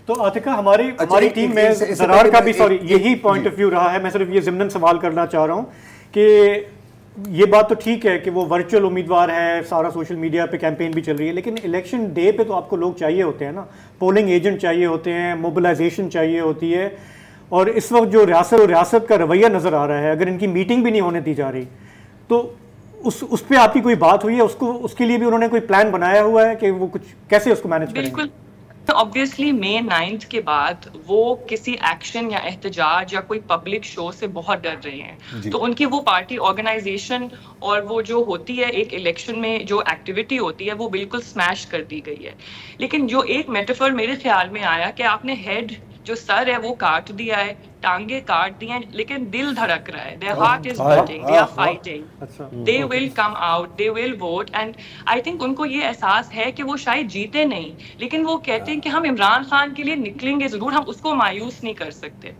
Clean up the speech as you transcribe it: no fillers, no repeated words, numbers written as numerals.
तो आतिका हमारी टीम में इससे ज़रार का भी पहले यही पॉइंट ऑफ व्यू रहा है। मैं सिर्फ ये ज़िम्नन सवाल करना चाह रहा हूँ कि ये बात तो ठीक है कि वो वर्चुअल उम्मीदवार है, सारा सोशल मीडिया पे कैंपेन भी चल रही है, लेकिन इलेक्शन डे पे तो आपको लोग चाहिए होते हैं ना, पोलिंग एजेंट चाहिए होते हैं, मोबिलाइजेशन चाहिए होती है। और इस वक्त जो रियासत का रवैया नज़र आ रहा है, अगर इनकी मीटिंग भी नहीं होने दी जा रही तो उस पर आपकी कोई बात हुई है? उसके लिए भी उन्होंने कोई प्लान बनाया हुआ है कि वो कुछ कैसे उसको मैनेज करेंगे? बिल्कुल। तो ऑब्वियसली May 9 के बाद वो किसी एक्शन या एहतजाज या कोई पब्लिक शो से बहुत डर रहे हैं। तो उनकी वो पार्टी ऑर्गेनाइजेशन और वो जो होती है एक इलेक्शन में जो एक्टिविटी होती है वो बिल्कुल स्मैश कर दी गई है। लेकिन जो एक मेटाफर मेरे ख्याल में आया कि आपने हेड जो सर है वो काट दिया है, टांगे काट दी हैं, लेकिन दिल धड़क रहा है, their heart is beating, they are fighting, they will come out, they will vote and I think उनको ये एहसास है कि वो शायद जीते नहीं, लेकिन वो कहते हैं कि हम इमरान खान के लिए निकलेंगे जरूर, हम उसको मायूस नहीं कर सकते।